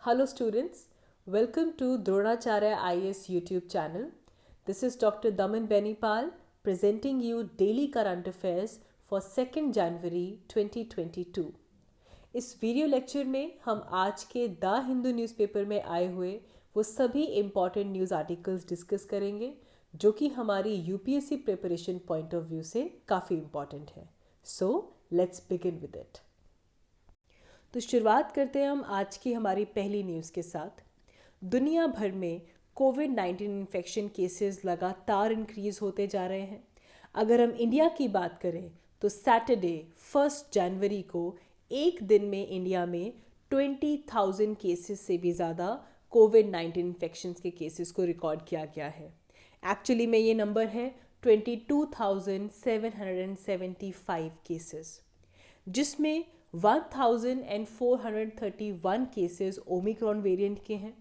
Hello students, welcome to Dronacharya IAS YouTube channel. This is Dr. Daman Benipal presenting you daily current affairs for 2nd January 2022. इस video lecture में हम आज के the Hindu newspaper में आए हुए वो सभी इम्पॉर्टेंट न्यूज़ आर्टिकल्स डिस्कस करेंगे जो कि हमारी UPSC preparation point of view से काफ़ी इम्पॉर्टेंट है. So let's begin with it. तो शुरुआत करते हैं हम आज की हमारी पहली न्यूज़ के साथ. दुनिया भर में कोविड-19 इन्फेक्शन केसेस लगातार इंक्रीज़ होते जा रहे हैं. अगर हम इंडिया की बात करें तो सैटरडे 1 जनवरी को एक दिन में इंडिया में 20,000 केसेस से भी ज़्यादा कोविड-19 इन्फेक्शन के केसेस को रिकॉर्ड किया गया है. एक्चुअली में ये नंबर है 22,775 केसेस, जिसमें 1,431 केसेस ओमिक्रॉन वेरिएंट के हैं.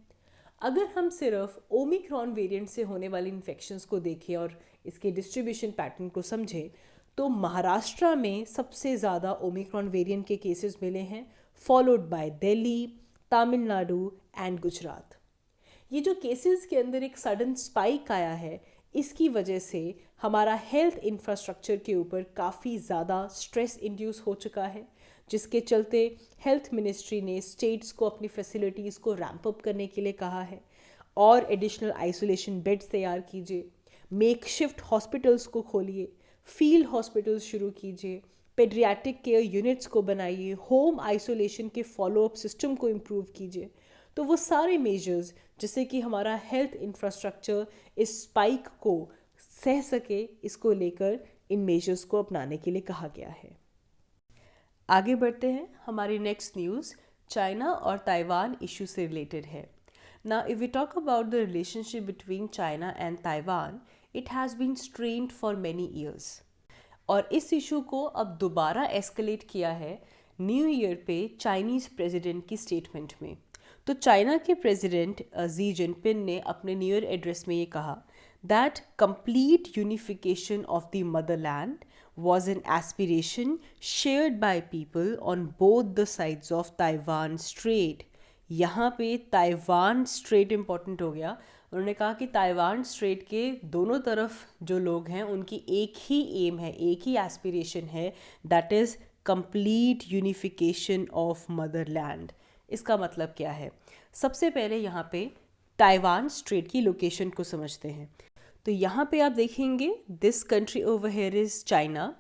अगर हम सिर्फ ओमिक्रॉन वेरिएंट से होने वाली इन्फेक्शंस को देखें और इसके डिस्ट्रीब्यूशन पैटर्न को समझें तो महाराष्ट्र में सबसे ज़्यादा ओमिक्रॉन वेरिएंट के केसेस मिले हैं, followed by Delhi, Tamil Nadu and Gujarat. ये जो केसेस के अंदर एक सडन स्पाइक आया है, इसकी वजह से हमारा हेल्थ इंफ्रास्ट्रक्चर के ऊपर काफ़ी ज़्यादा स्ट्रेस इंड्यूस हो चुका है, जिसके चलते हेल्थ मिनिस्ट्री ने स्टेट्स को अपनी फैसिलिटीज़ को रैंप अप करने के लिए कहा है और एडिशनल आइसोलेशन बेड्स तैयार कीजिए, मेकशिफ्ट हॉस्पिटल्स को खोलिए, फील्ड हॉस्पिटल्स शुरू कीजिए, पेडियाट्रिक केयर यूनिट्स को बनाइए, होम आइसोलेशन के फॉलोअप सिस्टम को इम्प्रूव कीजिए. तो वो सारे मेजर्स जिससे कि हमारा हेल्थ इंफ्रास्ट्रक्चर इस स्पाइक को सह सके, इसको लेकर इन मेजर्स को अपनाने के लिए कहा गया है. आगे बढ़ते हैं. हमारी नेक्स्ट न्यूज़ चाइना और ताइवान इशू से रिलेटेड है. Now if we talk about the relationship between China and Taiwan, it has been strained for many years. और इस इशू को अब दोबारा एस्केलेट किया है न्यू ईयर पे चाइनीज़ प्रेसिडेंट की स्टेटमेंट में. तो चाइना के प्रेसिडेंट जी जिनपिंग ने अपने न्यू ईयर एड्रेस में ये कहा that complete unification of the Motherland was an aspiration shared by people on both the sides of Taiwan Strait. यहाँ पे ताइवान स्ट्रेट इम्पॉर्टेंट हो गया. उन्होंने कहा कि ताइवान स्ट्रेट के दोनों तरफ जो लोग हैं उनकी एक ही एम है, एक ही एस्पिरेशन है, that is complete unification of Motherland. इसका मतलब क्या है? सबसे पहले यहाँ पे ताइवान स्ट्रेट की लोकेशन को समझते हैं. तो यहाँ पे आप देखेंगे this country over here is China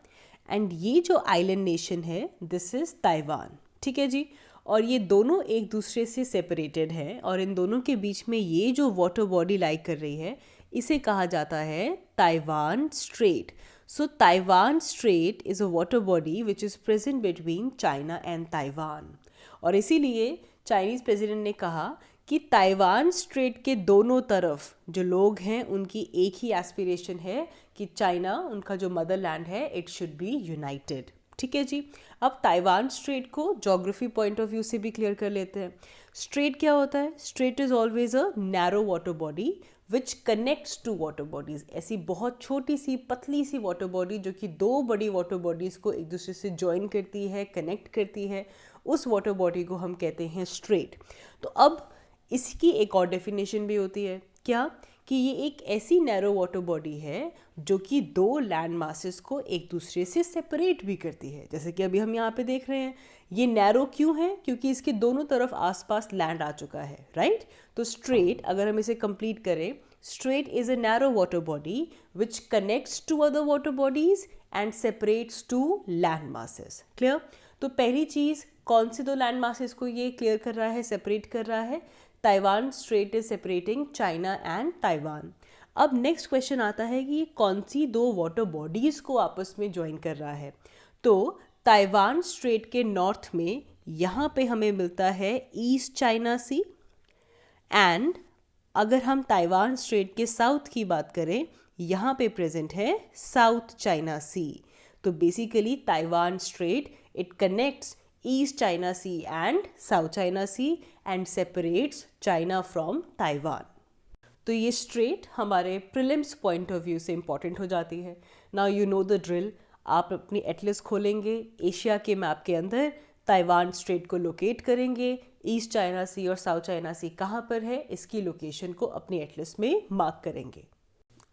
and ये जो आइलैंड नेशन है दिस इज़ ताइवान. ठीक है जी. और ये दोनों एक दूसरे से सेपरेटेड हैं और इन दोनों के बीच में ये जो वाटर बॉडी लाई कर रही है इसे कहा जाता है Taiwan straight. So Taiwan straight is a water body which is present between China and Taiwan. और इसीलिए चाइनीज़ प्रेसिडेंट ने कहा कि ताइवान स्ट्रेट के दोनों तरफ जो लोग हैं उनकी एक ही एस्पिरेशन है कि चाइना, उनका जो मदरलैंड है, इट शुड बी यूनाइटेड. ठीक है जी. अब ताइवान स्ट्रेट को ज्योग्राफी पॉइंट ऑफ व्यू से भी क्लियर कर लेते हैं. स्ट्रेट क्या होता है? Strait is always a narrow water body which connects two water bodies. ऐसी बहुत छोटी सी पतली सी वाटर बॉडी जो कि दो बड़ी वाटर बॉडीज़ को एक दूसरे से ज्वाइन करती है, कनेक्ट करती है, उस वाटर बॉडी को हम कहते हैं स्ट्रेट. तो अब इसकी एक और डेफिनेशन भी होती है. क्या? कि ये एक ऐसी नैरो वाटर बॉडी है जो कि दो लैंड मासेस को एक दूसरे से सेपरेट भी करती है. जैसे कि अभी हम यहाँ पे देख रहे हैं ये नैरो क्यों है? क्योंकि इसके दोनों तरफ आसपास लैंड आ चुका है, राइट? तो स्ट्रेट, अगर हम इसे कंप्लीट करें, strait is a narrow water body which connects two other water bodies and separates two land masses. Clear? तो पहली चीज़, कौन से दो लैंड मासेस को ये क्लियर कर रहा है, सेपरेट कर रहा है? Taiwan straight is separating China and Taiwan. अब नेक्स्ट क्वेश्चन आता है कि कौन सी दो वाटर बॉडीज़ को आपस में ज्वाइन कर रहा है. तो ताइवान स्ट्रेट के नॉर्थ में यहाँ पे हमें मिलता है ईस्ट चाइना सी, एंड अगर हम ताइवान स्ट्रेट के साउथ की बात करें यहाँ पे प्रेजेंट है साउथ चाइना सी. तो basically Taiwan straight it connects East China Sea and South China Sea and separates China from Taiwan. तो ये स्ट्रेट हमारे प्रीलिम्स पॉइंट ऑफ व्यू से इम्पॉर्टेंट हो जाती है. Now you know the drill. आप अपनी एटलस खोलेंगे, एशिया के मैप के अंदर ताइवान स्ट्रेट को लोकेट करेंगे, ईस्ट चाइना सी और साउथ चाइना सी कहाँ पर है इसकी लोकेशन को अपनी एटलस में मार्क करेंगे।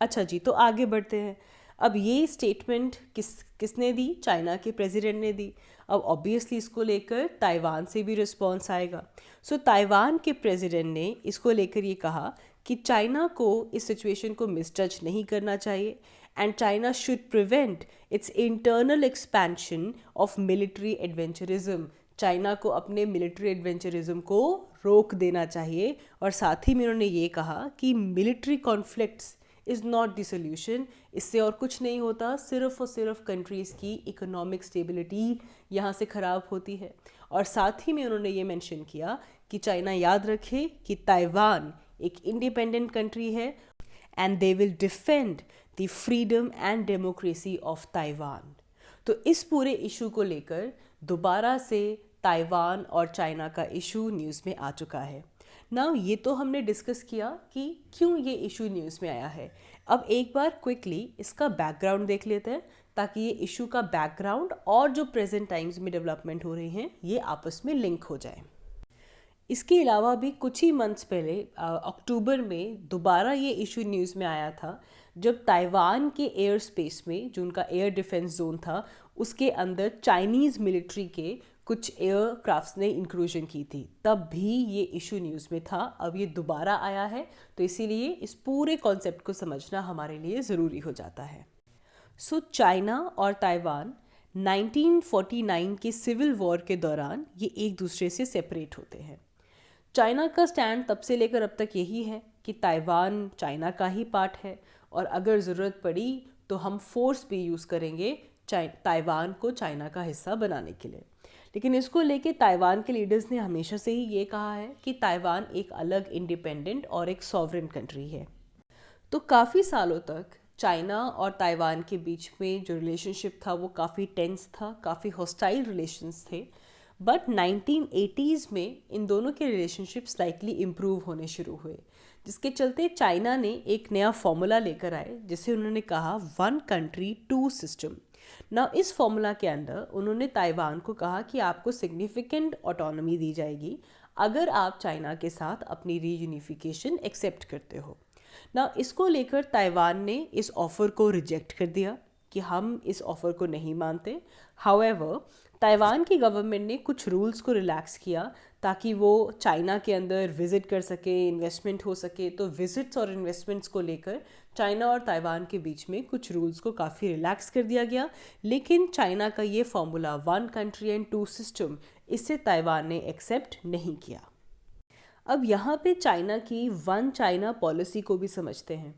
अच्छा जी, तो आगे बढ़ते हैं। अब ये स्टेटमेंट किसने दी? चाइना के प्रेसिडेंट ने दी। अब ऑब्वियसली इसको लेकर ताइवान से भी रिस्पॉन्स आएगा। सो ताइवान के प्रेसिडेंट ने इसको लेकर ये कहा कि चाइना को इस सिचुएशन को मिसजज नहीं करना चाहिए and China should prevent it's internal expansion of military adventurism. China को अपने मिलिट्री एडवेंचरिज्म को रोक देना चाहिए। और साथ ही में उन्होंने ये कहा कि military conflicts is not the solution. इससे और कुछ नहीं होता, सिर्फ और सिर्फ कंट्रीज़ की इकोनॉमिक स्टेबिलिटी यहाँ से ख़राब होती है। और साथ ही में उन्होंने ये मेंशन किया कि चाइना याद रखे कि ताइवान एक इंडिपेंडेंट कंट्री है and they will defend the freedom and democracy of Taiwan. तो इस पूरे इशू को लेकर दोबारा से ताइवान और चाइना का इशू न्यूज़ में आ चुका है। नाउ ये तो हमने डिस्कस किया कि क्यों ये इशू न्यूज़ में आया है। अब एक बार क्विकली इसका बैकग्राउंड देख लेते हैं ताकि ये इशू का बैकग्राउंड और जो प्रेजेंट टाइम्स में डेवलपमेंट हो रही हैं ये आपस में लिंक हो जाए। इसके अलावा भी कुछ ही मंथ्स पहले अक्टूबर में दोबारा ये इशू न्यूज़ में आया था जब ताइवान के एयर स्पेस में जो उनका एयर डिफेंस जोन था उसके अंदर चाइनीज़ मिलिट्री के कुछ एयरक्राफ्ट्स ने इंक्लूजन की थी। तब भी ये इशू न्यूज़ में था, अब ये दोबारा आया है तो इसीलिए इस पूरे कॉन्सेप्ट को समझना हमारे लिए ज़रूरी हो जाता है। सो चाइना और ताइवान 1949 के सिविल वॉर के दौरान ये एक दूसरे से सेपरेट होते हैं। चाइना का स्टैंड तब से लेकर अब तक यही है कि ताइवान चाइना का ही पार्ट है और अगर ज़रूरत पड़ी तो हम फोर्स भी यूज़ करेंगे ताइवान को चाइना का हिस्सा बनाने के लिए। लेकिन इसको लेके ताइवान के लीडर्स ने हमेशा से ही ये कहा है कि ताइवान एक अलग इंडिपेंडेंट और एक सॉवरेन कंट्री है। तो काफ़ी सालों तक चाइना और ताइवान के बीच में जो रिलेशनशिप था वो काफ़ी टेंस था, काफ़ी हॉस्टाइल रिलेशंस थे। बट 1980s में इन दोनों के रिलेशनशिप स्लाइटली इम्प्रूव होने शुरू हुए, जिसके चलते चाइना ने एक नया फॉर्मूला लेकर आए जिसे उन्होंने कहा 1 कंट्री 2 सिस्टम। ना इस फॉर्मूला के अंदर उन्होंने ताइवान को कहा कि आपको सिग्निफिकेंट ऑटोनॉमी दी जाएगी अगर आप चाइना के साथ अपनी रीयूनिफिकेशन एक्सेप्ट करते हो। ना इसको लेकर ताइवान ने इस ऑफ़र को रिजेक्ट कर दिया कि हम इस ऑफ़र को नहीं मानते। हाउएवर ताइवान की गवर्नमेंट ने कुछ रूल्स को रिलैक्स किया ताकि वो चाइना के अंदर विज़िट कर सके, इन्वेस्टमेंट हो सके। तो विज़िट्स और इन्वेस्टमेंट्स को लेकर चाइना और ताइवान के बीच में कुछ रूल्स को काफ़ी रिलैक्स कर दिया गया। लेकिन चाइना का ये फॉर्मूला 1 कंट्री एंड 2 सिस्टम इससे ताइवान ने एक्सेप्ट नहीं किया। अब यहाँ पे चाइना की 1 चाइना पॉलिसी को भी समझते हैं।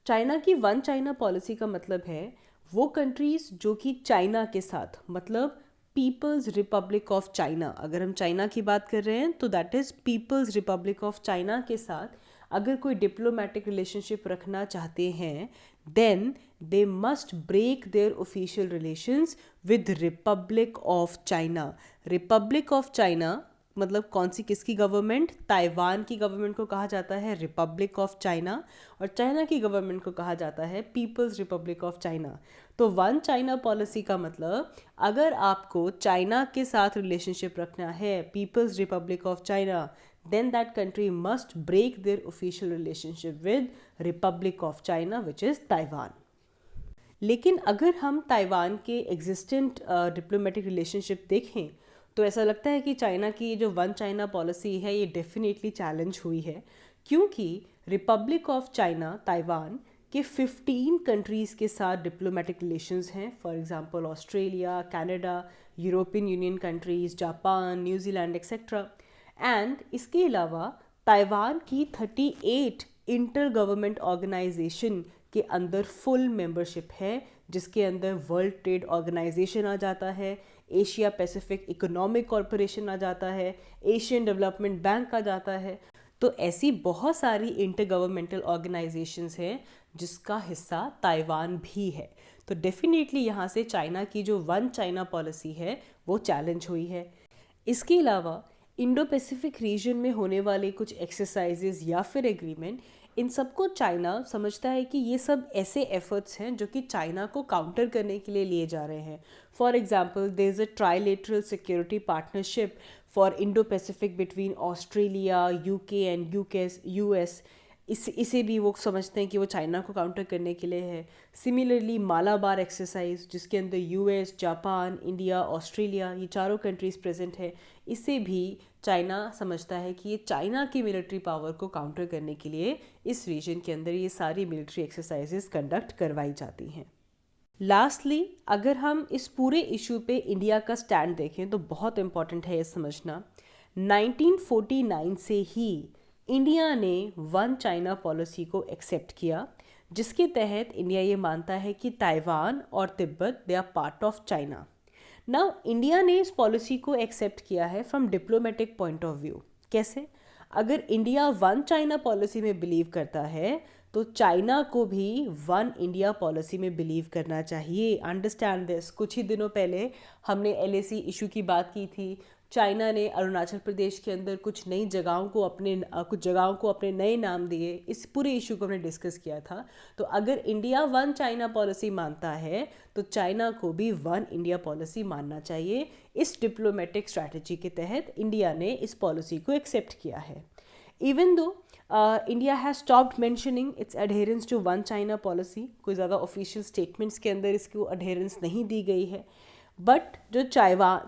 चाइना की 1 चाइना पॉलिसी का मतलब है वो कंट्रीज़ जो कि चाइना के साथ, मतलब पीपल्स रिपब्लिक ऑफ चाइना, अगर हम चाइना की बात कर रहे हैं तो that is People's Republic of China के साथ अगर कोई डिप्लोमेटिक रिलेशनशिप रखना चाहते हैं then they must break their official relations with Republic of China. Republic of China मतलब कौन सी, किसकी गवर्नमेंट? ताइवान की गवर्नमेंट को कहा जाता है रिपब्लिक ऑफ चाइना और चाइना की गवर्नमेंट को कहा जाता है पीपल्स रिपब्लिक ऑफ चाइना। तो 1 चाइना पॉलिसी का मतलब अगर आपको चाइना के साथ रिलेशनशिप रखना है, People's Republic of China, then that country must break their official relationship with Republic of China which is Taiwan। लेकिन अगर हम ताइवान के एग्जिस्टेंट डिप्लोमेटिक रिलेशनशिप देखें तो ऐसा लगता है कि चाइना की ये जो 1 चाइना पॉलिसी है ये डेफिनेटली चैलेंज हुई है, क्योंकि रिपब्लिक ऑफ चाइना ताइवान के 15 कंट्रीज़ के साथ डिप्लोमेटिक रिलेशंस हैं। For example Australia, Canada, European union countries, Japan, New Zealand etcetera. And इसके अलावा ताइवान की 38 इंटर गवर्नमेंट ऑर्गेनाइजेशन के अंदर फुल मेंबरशिप है, जिसके अंदर वर्ल्ड ट्रेड ऑर्गेनाइजेशन आ जाता है, एशिया पैसिफिक इकोनॉमिक कॉरपोरेशन आ जाता है, एशियन डेवलपमेंट बैंक आ जाता है। तो ऐसी बहुत सारी इंटर गवर्नमेंटल ऑर्गेनाइजेशंस हैं जिसका हिस्सा ताइवान भी है। तो डेफिनेटली यहाँ से चाइना की जो 1 चाइना पॉलिसी है वो चैलेंज हुई है। इसके अलावा इंडो पैसिफिक रीजन में होने वाले कुछ एक्सरसाइजेज या फिर एग्रीमेंट, इन सबको चाइना समझता है कि ये सब ऐसे एफर्ट्स हैं जो कि चाइना को काउंटर करने के लिए लिए जा रहे हैं. For example, there is a trilateral security partnership for Indo Pacific between Australia, UK and US. इसे भी वो समझते हैं कि वो चाइना को काउंटर करने के लिए है. सिमिलरली मालाबार एक्सरसाइज, जिसके अंदर यूएस, जापान, इंडिया, ऑस्ट्रेलिया, ये चारों कंट्रीज़ प्रेजेंट है, इसे भी चाइना समझता है कि ये चाइना की मिलिट्री पावर को काउंटर करने के लिए इस रीजन के अंदर ये सारी मिलिट्री एक्सरसाइजेस कंडक्ट करवाई जाती हैं. लास्टली, अगर हम इस पूरे इशू पे इंडिया का स्टैंड देखें तो बहुत इम्पॉर्टेंट है ये समझना. 1949 से ही इंडिया ने वन चाइना पॉलिसी को एक्सेप्ट किया, जिसके तहत इंडिया ये मानता है कि ताइवान और Tibet they are part of China. Now India ने इस पॉलिसी को एक्सेप्ट किया है from diplomatic point of view. कैसे? अगर इंडिया वन चाइना पॉलिसी में बिलीव करता है तो चाइना को भी वन इंडिया पॉलिसी में बिलीव करना चाहिए. Understand this. कुछ ही दिनों पहले हमने LAC इशू की बात की थी. चाइना ने अरुणाचल प्रदेश के अंदर कुछ जगहों को अपने नए नाम दिए. इस पूरे इशू को हमने डिस्कस किया था. तो अगर इंडिया वन चाइना पॉलिसी मानता है तो चाइना को भी वन इंडिया पॉलिसी मानना चाहिए. इस डिप्लोमेटिक स्ट्रैटेजी के तहत इंडिया ने इस पॉलिसी को एक्सेप्ट किया है. Even though India has stopped mentioning its adherence to one China policy, कोई ज़्यादा ऑफिशियल स्टेटमेंट्स के अंदर इसको अडेरेंस नहीं दी गई है. बट जो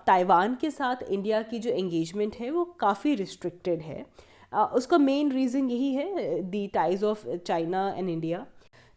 ताइवान के साथ इंडिया की जो एंगेजमेंट है वो काफ़ी रिस्ट्रिक्टेड है. उसका मेन रीज़न यही है, the ties of China and India.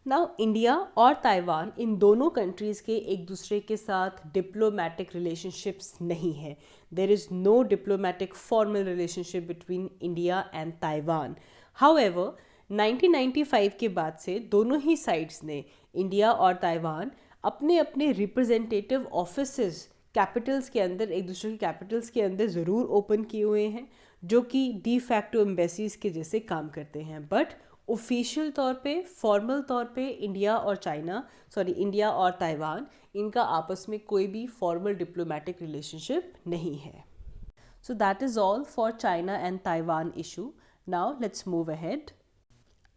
Now India और ताइवान, इन दोनों कंट्रीज़ के एक दूसरे के साथ डिप्लोमेटिक रिलेशनशिप्स नहीं है. There is no diplomatic formal relationship between India and Taiwan. However 1995 के बाद से दोनों ही साइड्स ने, इंडिया और ताइवान, अपने अपने रिप्रेजेंटेटिव ऑफिसेस कैपिटल्स के अंदर, एक दूसरे के कैपिटल्स के अंदर ज़रूर ओपन किए हुए हैं, जो कि डी फैक्टो एम्बेसीज के जैसे काम करते हैं. बट ऑफिशियल तौर पे, फॉर्मल तौर पे इंडिया और ताइवान, इनका आपस में कोई भी फॉर्मल डिप्लोमेटिक रिलेशनशिप नहीं है. So that is all for China and Taiwan issue. Now let's move ahead.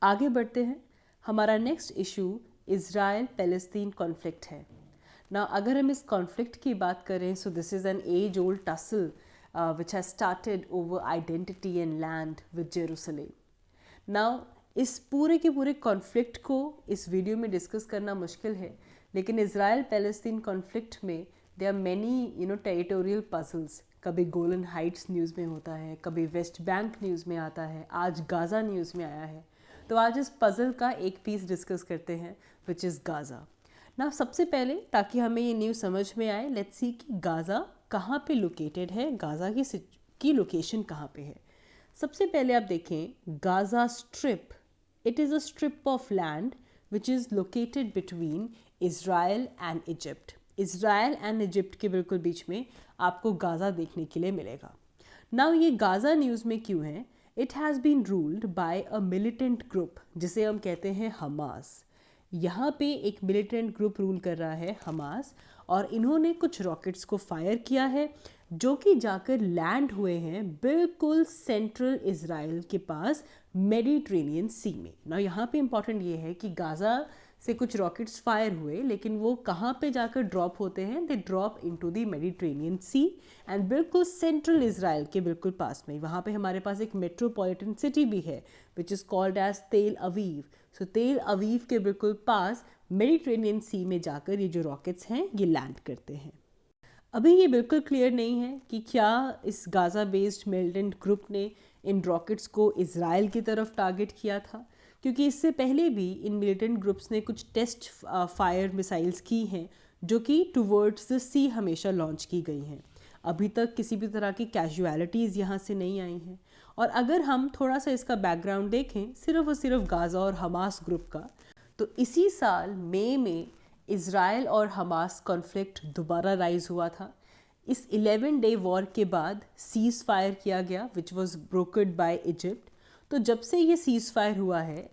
आगे बढ़ते हैं. हमारा next issue Israel Palestine conflict है. ना अगर हम इस कॉन्फ्लिक्ट की बात करें, so this is an age old tussle which has started over identity and land with Jerusalem. Now इस पूरे के पूरे कॉन्फ्लिक्ट को इस वीडियो में डिस्कस करना मुश्किल है, लेकिन इज़राइल पैलेस्तीन कॉन्फ्लिक्ट में there are many territorial puzzles. कभी गोलन हाइट्स न्यूज़ में होता है, कभी वेस्ट बैंक न्यूज़ में आता है, आज गाज़ा न्यूज़ में आया है. तो आज इस पज़ल का एक पीस डिस्कस करते हैं विच इज़ गाज़ा. ना सबसे पहले, ताकि हमें ये न्यूज़ समझ में आए, लेट्स सी कि गाज़ा कहाँ पे लोकेटेड है, गाज़ा की लोकेशन कहाँ पे है. सबसे पहले आप देखें Gaza strip. It is a strip of land which is located between Israel and Egypt. Israel and Egypt के बिल्कुल बीच में आपको गाज़ा देखने के लिए मिलेगा. नाउ ये गाज़ा न्यूज़ में क्यों है? It has been ruled by a militant group, जिसे हम कहते हैं हमास. यहाँ पे एक मिलिटेंट ग्रुप रूल कर रहा है, हमास, और इन्होंने कुछ रॉकेट्स को फायर किया है जो कि जाकर लैंड हुए हैं बिल्कुल सेंट्रल इज़राइल के पास, मेडिटेरेनियन सी में. ना यहाँ पे इम्पॉर्टेंट ये है कि गाज़ा से कुछ रॉकेट्स फायर हुए, लेकिन वो कहाँ पे जाकर ड्रॉप होते हैं? They drop into the Mediterranean sea and बिल्कुल सेंट्रल इज़राइल के बिल्कुल पास में. वहाँ पे हमारे पास एक मेट्रोपॉलिटन सिटी भी है विच इज़ कॉल्ड एज तेल अवीव. सो तेल अवीव के बिल्कुल पास मेडिटेरेनियन सी में जाकर ये जो रॉकेट्स हैं ये लैंड करते हैं. अभी ये बिल्कुल क्लियर नहीं है कि क्या इस गाज़ा बेस्ड मिलिटेंट ग्रुप ने इन रॉकेट्स को इज़राइल की तरफ टारगेट किया था, क्योंकि इससे पहले भी इन मिलिटेंट ग्रुप्स ने कुछ टेस्ट फायर मिसाइल्स की हैं जो कि टुवर्ड्स द सी हमेशा लॉन्च की गई हैं. अभी तक किसी भी तरह की कैजुअलिटीज़ यहाँ से नहीं आई हैं. और अगर हम थोड़ा सा इसका बैकग्राउंड देखें, सिर्फ और सिर्फ गाज़ा और हमास ग्रुप का, तो इसी साल मई में इज़राइल और हमास कॉन्फ्लिक्ट दोबारा राइज हुआ था. इस 11 डे वॉर के बाद सीज़ फायर किया गया which was brokered by Egypt. तो जब से ये सीज़ फायर हुआ है,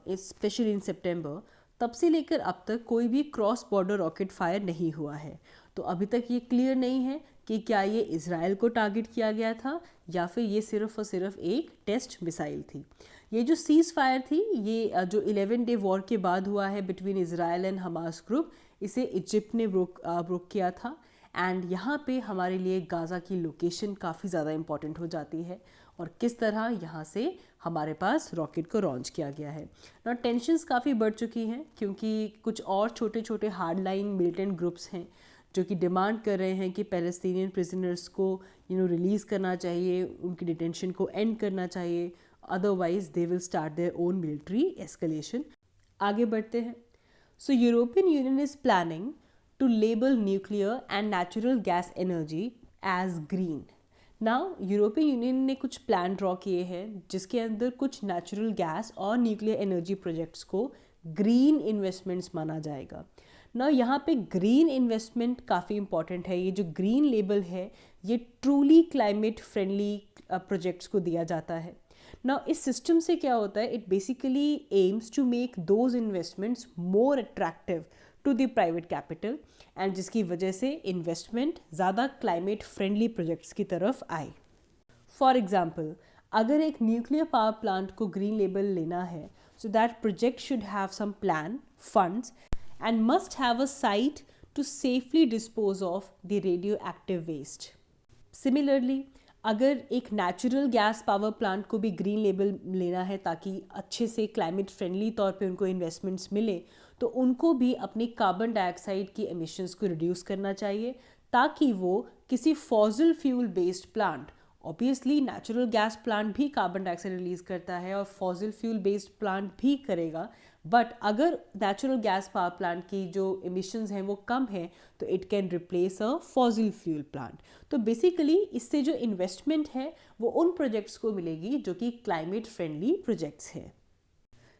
स्पेशली इन सितंबर, तब से लेकर अब तक कोई भी क्रॉस बॉर्डर रॉकेट फायर नहीं हुआ है. तो अभी तक ये क्लियर नहीं है कि क्या ये इज़राइल को टारगेट किया गया था या फिर ये सिर्फ और सिर्फ एक टेस्ट मिसाइल थी। ये जो सीज़ फायर थी, ये जो 11 डे वॉर के बाद हुआ है between Israel and Hamas group, इसे इजिप्ट ने ब्रोक किया था। एंड यहाँ पे हमारे लिए गाज़ा की लोकेशन काफ़ी ज़्यादा इम्पॉर्टेंट हो जाती है और किस तरह यहाँ से हमारे पास रॉकेट को लॉन्च किया गया है ना। टेंशंस काफ़ी बढ़ चुकी हैं क्योंकि कुछ और छोटे छोटे हार्ड लाइन मिलिटेंट ग्रुप्स हैं जो कि डिमांड कर रहे हैं कि पैलेस्टीनियन प्रिजनर्स को रिलीज़ करना चाहिए, उनकी डिटेंशन को एंड करना चाहिए, otherwise they will start their own military escalation. आगे बढ़ते हैं। So European Union is planning to label nuclear and natural gas energy as green. Now European Union ने कुछ प्लान ड्रॉ किए हैं जिसके अंदर कुछ नेचुरल गैस और न्यूक्लियर एनर्जी प्रोजेक्ट्स को ग्रीन इन्वेस्टमेंट्स माना जाएगा ना। यहाँ पे ग्रीन इन्वेस्टमेंट काफ़ी इंपॉर्टेंट है। ये जो ग्रीन लेबल है ये ट्रूली क्लाइमेट फ्रेंडली प्रोजेक्ट्स को दिया जाता है ना। इस सिस्टम से क्या होता है, it basically aims to make those investments more attractive to the private capital and जिसकी वजह से इन्वेस्टमेंट ज़्यादा क्लाइमेट फ्रेंडली प्रोजेक्ट्स की तरफ आए। फॉर एग्जाम्पल, अगर एक न्यूक्लियर पावर प्लांट को ग्रीन लेबल लेना है, so that project should have some plan, funds and must have a site to safely dispose of the radioactive waste. Similarly, अगर एक नेचुरल गैस पावर प्लांट को भी green label लेना है ताकि अच्छे से क्लाइमेट फ्रेंडली तौर पे उनको इन्वेस्टमेंट्स मिले, तो उनको भी अपनी कार्बन डाइऑक्साइड की एमिशंस को रिड्यूस करना चाहिए ताकि वो किसी fossil fuel based plant, obviously natural gas plant भी कार्बन डाइऑक्साइड रिलीज करता है और फॉसिल फ्यूल बेस्ड प्लांट भी करेगा, बट अगर नेचुरल गैस पावर प्लांट की जो एमिशंस हैं वो कम है तो it can replace a fossil fuel plant. तो बेसिकली इससे जो इन्वेस्टमेंट है वो उन प्रोजेक्ट्स को मिलेगी जो कि क्लाइमेट फ्रेंडली प्रोजेक्ट्स हैं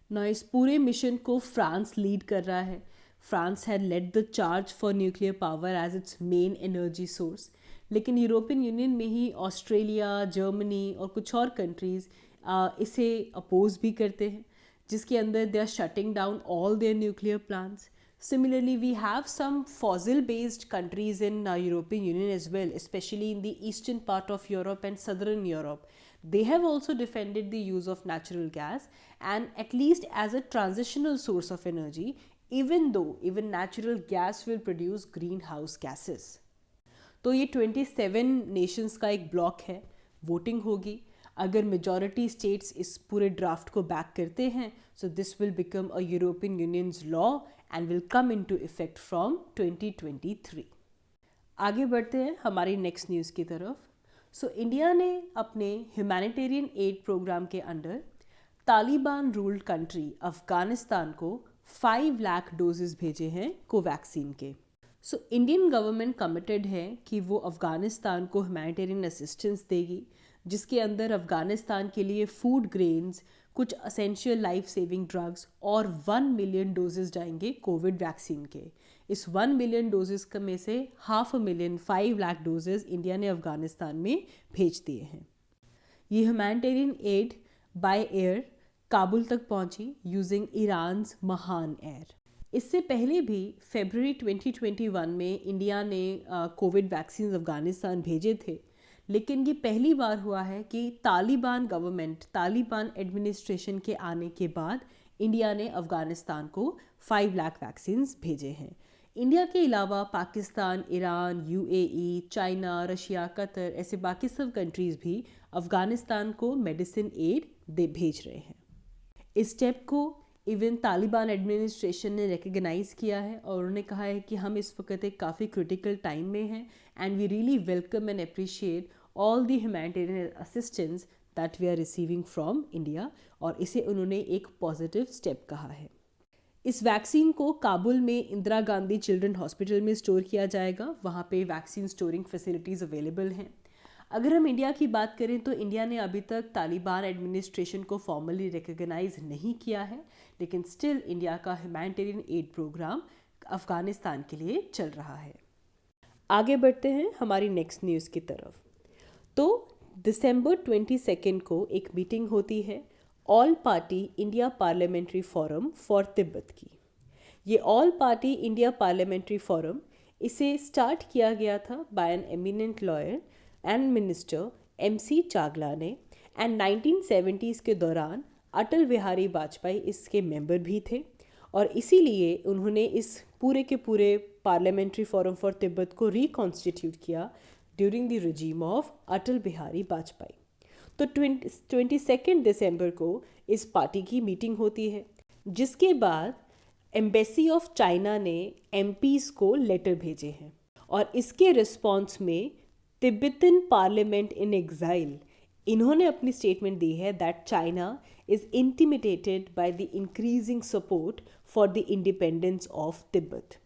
ना। इस पूरे मिशन को फ्रांस लीड कर रहा है। France had led the charge for nuclear power as its main energy source, लेकिन यूरोपियन यूनियन में ही ऑस्ट्रेलिया, जर्मनी और कुछ और कंट्रीज़ इसे अपोज भी करते हैं, जिसके अंदर they are shutting down all their nuclear plants. Similarly, we have some fossil-based countries in European Union as well, especially in the eastern part of Europe and southern Europe. They have also defended the use of natural gas and at least as a transitional source of energy, even though even natural gas will produce greenhouse gases. तो ये 27 nations का एक block है, voting होगी। अगर majority states इस पूरे draft को बैक करते हैं, so this will become a European unions law and will come into effect from 2023। आगे बढ़ते हैं हमारी नेक्स्ट न्यूज़ की तरफ। सो इंडिया ने अपने ह्यूमैनिटेरियन एड प्रोग्राम के under Taliban ruled country Afghanistan को 5 लाख डोजेस भेजे हैं कोवैक्सीन के। सो इंडियन गवर्नमेंट कमिटेड है कि वो अफ़गानिस्तान को ह्यूमैनिटेरियन असिस्टेंस देगी, जिसके अंदर अफ़गानिस्तान के लिए फूड ग्रेन्स, कुछ असेंशियल लाइफ सेविंग ड्रग्स और 1 मिलियन डोजेस जाएंगे कोविड वैक्सीन के। इस 1 मिलियन डोजेस में से 500,000 5 लाख डोजेस इंडिया ने अफ़गानिस्तान में भेज दिए हैं। ये humanitarian add by air Kabul तक पहुंची यूजिंग ईरान्स महान एयर। इससे पहले भी फरवरी 2021 में इंडिया ने कोविड वैक्सीन अफ़गानिस्तान भेजे थे, लेकिन ये पहली बार हुआ है कि तालिबान गवर्नमेंट, तालिबान एडमिनिस्ट्रेशन के आने के बाद इंडिया ने अफ़गानिस्तान को 5 लाख वैक्सीन्स भेजे हैं। इंडिया के अलावा Pakistan, Iran, UAE, China, Russia, Qatar ऐसे बाकी सब कंट्रीज़ भी अफ़गानिस्तान को मेडिसिन एड भेज रहे हैं। इस स्टेप को इवन तालिबान एडमिनिस्ट्रेशन ने रिकग्नाइज़ किया है और उन्होंने कहा है कि हम इस वक्त एक काफ़ी क्रिटिकल टाइम में हैं and we really welcome and appreciate all the humanitarian assistance that we are receiving from India, और इसे उन्होंने एक पॉजिटिव स्टेप कहा है। इस वैक्सीन को काबुल में इंदिरा गांधी चिल्ड्रन हॉस्पिटल में स्टोर किया जाएगा, वहाँ पे वैक्सीन स्टोरिंग फैसिलिटीज़ अवेलेबल हैं। अगर हम इंडिया की बात करें तो इंडिया ने अभी तक तालिबान एडमिनिस्ट्रेशन को फॉर्मली रिकग्नाइज नहीं किया है, लेकिन स्टिल इंडिया का ह्यूमैनिटेरियन एड प्रोग्राम अफ़गानिस्तान के लिए चल रहा है। आगे बढ़ते हैं हमारी नेक्स्ट न्यूज़ की तरफ। तो दिसंबर 22 को एक मीटिंग होती है all party India parliamentary forum for Tibet की। ये all party India parliamentary forum इसे स्टार्ट किया गया था by an eminent lawyer and minister MC Chagla ने, एंड 1970s के दौरान अटल बिहारी वाजपेयी इसके मेंबर भी थे, और इसीलिए उन्होंने इस पूरे के पूरे पार्लियामेंट्री फोरम फॉर तिब्बत को रिकॉन्स्टिट्यूट किया during the regime of Atal Bihari Vajpayee. तो 22 दिसंबर को इस पार्टी की मीटिंग होती है, जिसके बाद एम्बेसी ऑफ चाइना ने MPs को लेटर भेजे हैं, और इसके रिस्पॉन्स में तिब्बतन पार्लियामेंट इन एग्जाइल इन्होंने अपनी स्टेटमेंट दी है that China is intimidated by the increasing support for the independence of Tibet.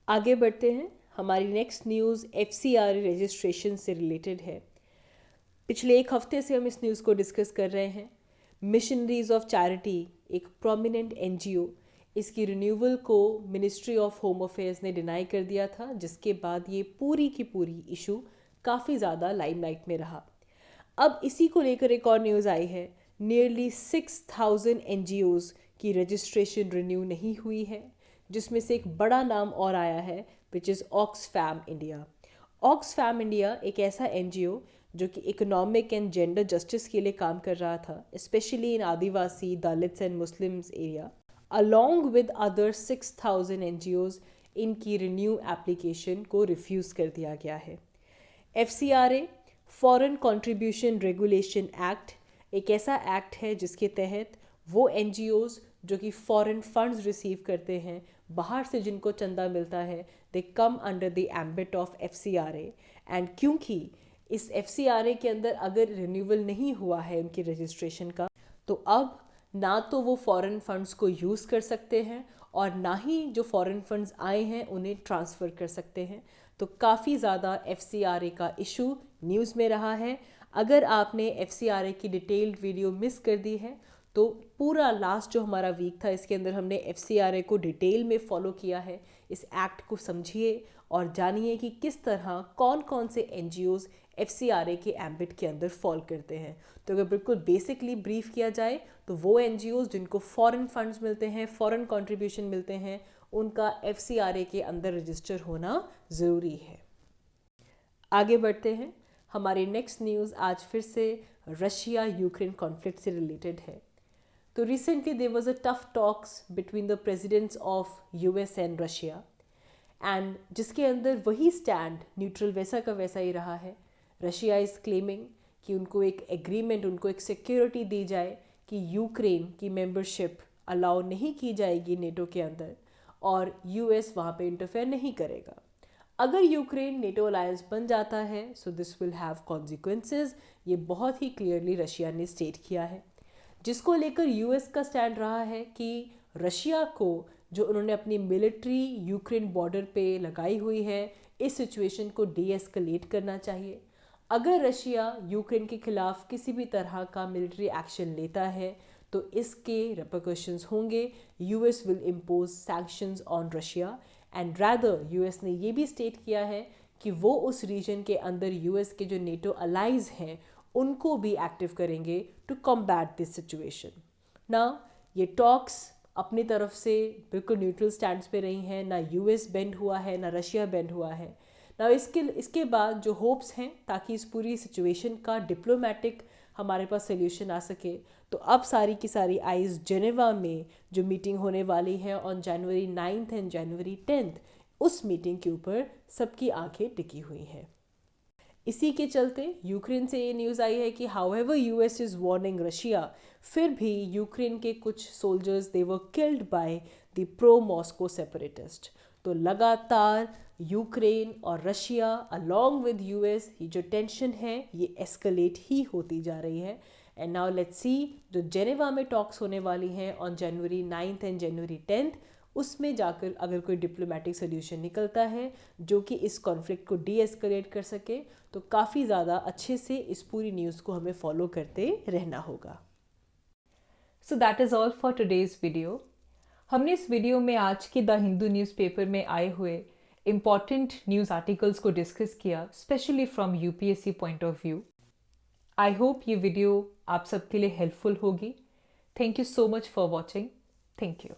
आगे बढ़ते हैं। हमारी नेक्स्ट न्यूज़ FCRA रजिस्ट्रेशन से रिलेटेड है। पिछले एक हफ्ते से हम इस न्यूज़ को डिस्कस कर रहे हैं। मिशनरीज ऑफ चैरिटी, एक प्रोमिनेंट NGO, इसकी रिन्यूअल को मिनिस्ट्री ऑफ होम अफेयर्स ने डिनाई कर दिया था, जिसके बाद ये पूरी की पूरी इशू काफ़ी ज़्यादा लाइमलाइट में रहा। अब इसी को लेकर एक और न्यूज़ आई है। नियरली 6000 NGOs की रजिस्ट्रेशन रिन्यू नहीं हुई है, जिसमें से एक बड़ा नाम और आया है which is Oxfam India. Oxfam India एक ऐसा NGO जो कि इकोनॉमिक एंड जेंडर जस्टिस के लिए काम कर रहा था, specially in Adivasi, Dalits and Muslims area. Along with other 6000 NGOs, इनकी रिन्यू एप्लीकेशन को रिफ्यूज़ कर दिया गया है। FCRA foreign contribution regulation act एक ऐसा एक्ट है जिसके तहत वो NGOs जो कि फॉरेन फंड्स रिसीव करते हैं, बाहर से जिनको चंदा मिलता है, they come under the ambit of FCRA। And क्योंकि इस FCRA के अंदर अगर रिन्यूअल नहीं हुआ है उनकी रजिस्ट्रेशन का, तो अब ना तो वो फॉरेन फंड्स को यूज़ कर सकते हैं और ना ही जो फॉरेन फंड्स आए हैं उन्हें ट्रांसफ़र कर सकते हैं। तो काफ़ी ज़्यादा FCRA का इशू न्यूज़ में रहा है। अगर आपने FCRA की डिटेल्ड वीडियो मिस कर दी है, तो पूरा लास्ट जो हमारा वीक था इसके अंदर हमने FCRA को डिटेल में फॉलो किया है। इस एक्ट को समझिए और जानिए कि किस तरह कौन कौन से NGOs FCRA के एम्बिट के अंदर फॉल करते हैं। तो अगर बिल्कुल बेसिकली ब्रीफ किया जाए तो वो NGOs जिनको फॉरेन फंड्स मिलते हैं, फॉरेन कंट्रीब्यूशन मिलते हैं, उनका FCRA के अंदर रजिस्टर होना ज़रूरी है। आगे बढ़ते हैं। हमारी नेक्स्ट न्यूज़ आज फिर से रशिया यूक्रेन कॉन्फ्लिक्ट से रिलेटेड है। तो recently there was a tough talks between the presidents of US and Russia, and जिसके अंदर वही स्टैंड न्यूट्रल वैसा का वैसा ही रहा है। रशिया इज़ क्लेमिंग कि उनको एक एग्रीमेंट, उनको एक सिक्योरिटी दी जाए कि यूक्रेन की मेंबरशिप अलाउ नहीं की जाएगी नेटो के अंदर, और US वहाँ पे इंटरफेयर नहीं करेगा। अगर यूक्रेन नेटो अलायंस बन जाता है, so this will have consequences. ये बहुत ही क्लियरली रशिया ने स्टेट किया है, जिसको लेकर US का स्टैंड रहा है कि रशिया को जो उन्होंने अपनी मिलिट्री यूक्रेन बॉर्डर पे लगाई हुई है, इस सिचुएशन को डीएस्केलेट करना चाहिए। अगर रशिया यूक्रेन के खिलाफ किसी भी तरह का मिलिट्री एक्शन लेता है, तो इसके रिपरकशंस होंगे। US will impose sanctions on Russia, and rather US ने ये भी स्टेट किया है कि वो उस रीजन के अंदर US के जो नेटो अलाइज हैं उनको भी एक्टिव करेंगे टू कॉम्बैट दिस सिचुएशन। ना ये टॉक्स अपनी तरफ से बिल्कुल न्यूट्रल स्टैंड्स पे रही हैं, ना US बेंड हुआ है, ना रशिया बेंड हुआ है। ना इसके बाद जो होप्स हैं ताकि इस पूरी सिचुएशन का डिप्लोमेटिक हमारे पास सोल्यूशन आ सके, तो अब सारी की सारी आइज़ जेनेवा में जो मीटिंग होने वाली है ऑन जनवरी 9 एंड जनवरी 10, उस मीटिंग के ऊपर सबकी आंखें टिकी हुई हैं। इसी के चलते यूक्रेन से ये न्यूज़ आई है कि however US is warning Russia, फिर भी यूक्रेन के कुछ soldiers they were killed by the pro Moscow separatist. तो लगातार यूक्रेन और रशिया अलॉन्ग विद US ये जो टेंशन है ये एस्केलेट ही होती जा रही है। एंड नाउ लेट्स सी जो जेनेवा में टॉक्स होने वाली हैं ऑन जनवरी 9 एंड जनवरी 10, उसमें जाकर अगर कोई डिप्लोमेटिक सोल्यूशन निकलता है जो कि इस कॉन्फ्लिक्ट को डीएस्केलेट कर सके, तो काफ़ी ज़्यादा अच्छे से इस पूरी न्यूज़ को हमें फॉलो करते रहना होगा। सो that is all for today's video. हमने इस वीडियो में आज के द हिंदू न्यूज़पेपर में आए हुए इम्पॉर्टेंट न्यूज़ आर्टिकल्स को डिस्कस किया, specially from UPSC point of view. I hope ये वीडियो आप सबके लिए हेल्पफुल होगी। Thank you so much for watching. Thank you.